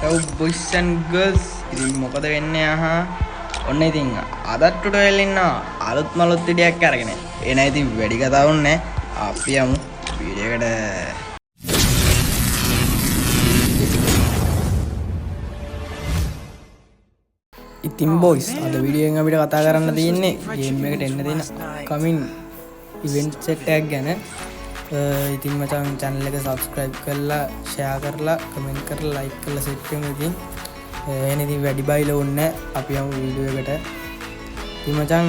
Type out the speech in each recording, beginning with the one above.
boys and girls ඉතින් මොකද වෙන්නේ ඔන්න ඉතින් අදත් ටුටෝරියල් ඉන්නවා අලුත් මලුත් විඩියක් අරගෙන එන ඉතින් වැඩි කතාවක් නැහැ අපි යමු වීඩියෝ එකට ඉතින් boys අද වීඩියෝ එකෙන් අපිට කතා කරන්න තියෙන්නේ ගේම් එකට එන්න තියෙන කමින් ඉවෙන්ට් සෙට් එකක් ගැන ඉතින් මචං channel එක subscribe කරලා share කරලා comment කරලා like කරලා set කරමු ඉතින් එහෙනම් ඉතින් වැඩි බයිල ඕනේ අපි යමු වීඩියෝ එකට ඉතින් මචං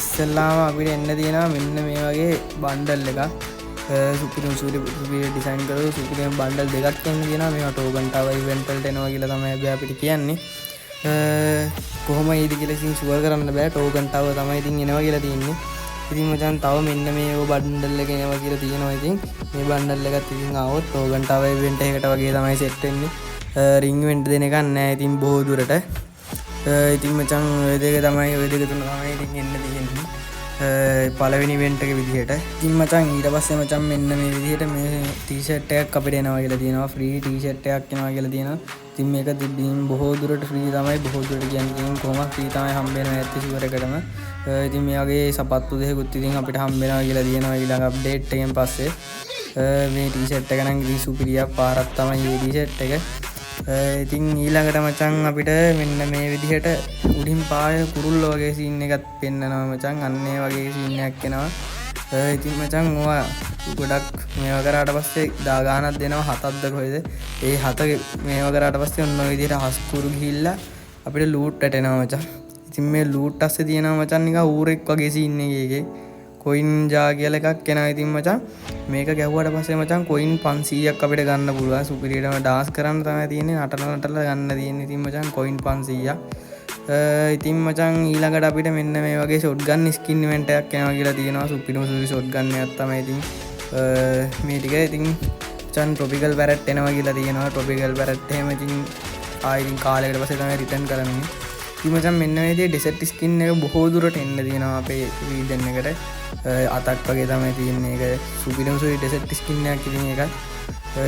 ඉස්සෙල්ලාම අපිට එන්න තියෙනවා මෙන්න මේ වගේ බණ්ඩල් එකක් සුපිරි ඩිසයින් කරලා සුපිරි බණ්ඩල් දෙකක් එන්න තියෙනවා මේවා ටෝකන් ටවර් ඉවෙන්ට් වලට එනවා කියලා තමයි අපි අපිට කියන්නේ කොහොම ඒද කියලා ඉතින් ෂුවර් කරන්න බෑ ටෝකන් ටවර් තමයි ඉතින් එනවා කියලා තියෙන්නේ ඉතින් මචං තව මෙන්න මේ බණ්ඩල් එක එනවා කියලා තියෙනවා ඉතින් මේ බණ්ඩල් එකත් ඉතින් ආවොත් ටෝකන් ටවර් ඉවෙන්ට් එකකට වගේ තමයි සෙට් වෙන්නේ රින් ඉවෙන්ට් දෙන එකක් නෑ ඉතින් බොහෝ දුරට ඉතින් මචං ඔය දෙක තමයි ඔය දෙක තුන තමයි ඉතින් එන්න තියෙන්නේ පළවෙනි ඉවෙන්ට් එක විදිහට ඉතින් මචං ඊට පස්සේ මචං මෙන්න මේ විදිහට මේ ටී-ෂර්ට් එකක් අපිට එනවා කියලා තියෙනවා ෆ්‍රී ටී-ෂර්ට් එකක් එනවා කියලා තියෙනවා ඉතින් මේක තිබ්බින් බොහෝ දුරට ෆ්‍රී තමයි බොහෝ දුරට කියන්නේ කොහොමද ෆ්‍රී තමයි හම්බ වෙනවා ඇත්ත ෂුවර් එකටම ඉතින් මේ වගේ සපත්තු දෙකකුත් ඉතින් අපිට හම්බ වෙනවා කියලා තියෙනවා ඊළඟ අප්ඩේට් එකෙන් පස්සේ මේ ටී-ෂර්ට් එක නම් ග්‍රී සුපිරියක් පාරක් තමයි මේ ටී-ෂර්ට් එක ඉතින් ඊළඟට මචං අපිට මෙන්න මේ විදිහට උඩින් පාය කුරුල්ල වගේ සීන් එකක් පෙන්නනවා මචං අන්න ඒ වගේ සීන් එකක් එනවා ඉතින් මචං ඔයා ගොඩක් මේවා කරාට පස්සේ දා ගානක් දෙනවා 7ක්ද කොහෙද ඒ 7 මේවා කරාට පස්සේ ඔන්න ඔය විදිහට හස්කුරු ගිහිල්ලා අපිට ලූට් වැටෙනවා මචං ඉතින් මේ ලූට් අස්සේ තියෙනවා මචං නිකන් ඌරෙක් වගේ සීන් එකේ කොයින් ජා කියලා එකක් එනවා ඉතින් මචං මේක ගැහුවට පස්සේ මචං කොයින් 500ක් අපිට ගන්න පුළුවන් සුපිරියටම ඩාන්ස් කරන්න තමයි තියෙන්නේ නටනටලා ගන්න තියෙන්නේ ඉතින් මචං කොයින් 500ක් ඉතින් මචං ඊළඟට අපිට මෙන්න මේ වගේ ෂොට්ගන් ස්කින් ඉවෙන්ට් එකක් එනවා කියලා තියෙනවා සුපිරිම ෂොට්ගන් එකක් තමයි ඉතින් මේ ටික ඉතින් මචං ට්‍රොපිකල් පැරට් එනවා කියලා තියෙනවා ට්‍රොපිකල් පැරට් එහෙම ඉතින් ආයින් කාලයකට පස්සේ තමයි රිටර්න් කරන්නේ ඉතින් මචං මෙන්න මේ විදිහේ ඩෙසර්ට් ස්කින් එක බොහෝ දුරට එන්න තියෙනවා අපේ රීජන් එකට අතක් වගේ තමයි තියෙන්නේ ඒක සුපිරිම ඩෙසර්ට් ස්කින් එකක් ඉතින් ඒක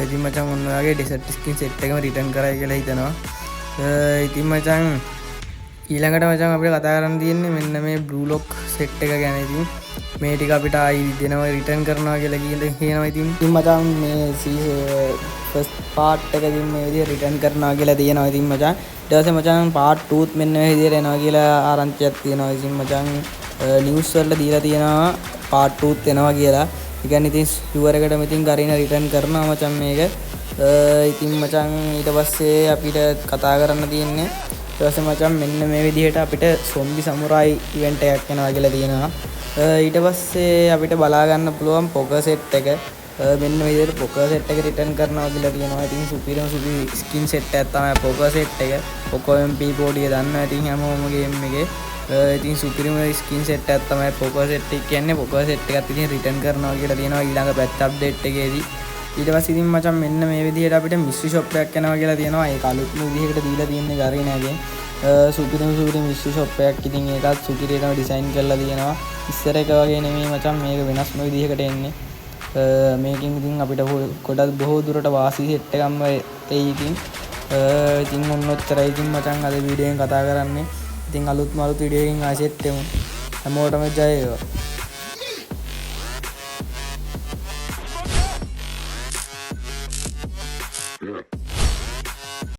ඉතින් මචං මොන වගේ ඩෙසර්ට් ස්කින් සෙට් එකම රිටර්න් කරයි කියලා හිතනවා ඉතින් මචං ඊළඟට මචං අපිට කතා කරන්න තියෙන්නේ මෙන්න මේ බ්ලූ ලොක් සෙට් එක ගැන ඉතින් මේ ටික අපිට ආයි දෙනවා රිටර්න් කරනවා කියලා කියනවා ඉතින් මචං මේ ෆස්ට් පාර්ට් එක ඉතින් මේ විදිහට රිටර්න් කරනවා කියලා තියෙනවා ඉතින් මචං ඊට පස්සේ මචං පාර්ට් 2ත් මෙන්න මේ විදිහට එනවා කියලා ආරංචියක් තියෙනවා ඉතින් මචං නිවුස් වල දීලා තියෙනවා පාර්ට් 2ත් එනවා කියලා. ඒ කියන්නේ ඉතින් ෂුවර් එකටම ඉතින් ගරින රිටර්න් කරනවා මචං මේක. ඉතින් මචං ඊට පස්සේ අපිට කතා කරන්න තියෙන්නේ ඊට පස්සේ මචං මෙන්න මේ විදිහට අපිට සොම්බි සමුරායි ඉවෙන්ට් එකක් එනවා කියලා තියෙනවා. ඊට පස්සේ අපිට බලා ගන්න පුළුවන් පොකර් සෙට් එක මෙන්න මේ විදිහට පොකර් සෙට් එක රිටර්න් කරනවා කියලා තියෙනවා. ඉතින් සුපිරිම ස්කින් සෙට් එකක් තමයි පොකර් සෙට් එක. පොකෝ MP40 දන්නවා ඉතින් හැමෝම ගේම් එකේ. ඉතින් සුපිරිම ස්කින් සෙට් එකක් තමයි පොකර් සෙට් එක කියන්නේ. පොකර් සෙට් එකත් ඉතින් රිටර්න් කරනවා කියලා තියෙනවා ඊළඟ පැච් අප්ඩේට් එකේදී. ඊට පස්සේ ඉතින් මචං මෙන්න මේ විදිහට අපිට මිස්ට්‍රි ෂොප් එකක් යනවා කියලා තියෙනවා. ඒක අලුත්ම විදිහකට දීලා තියෙන්නේ ගරීනාගෙන්. සුපිරිම මිස්ට්‍රි ෂොප් එකක් ඉතින් ඒකත් සුපිරියටම ඩිසයින් කරලා තියෙනවා. ඉස්සර එක වගේ නෙමෙයි මචං මේක වෙනස්ම විදිහකට එන්නේ. මේකෙන් ඉතින් අපිට ගොඩක් බොහෝ දුරට වාසි සෙට් එකක්ම එයි ඉතින් ඉතින් ඔන්න ඔච්චරයි ඉතින් මචං අද වීඩියෝ එකෙන් කතා කරන්නේ. ඉතින් අලුත් වීඩියෝ එකකින් ආයෙත් සෙට් වෙමු. හැමෝටම ජය වේවා.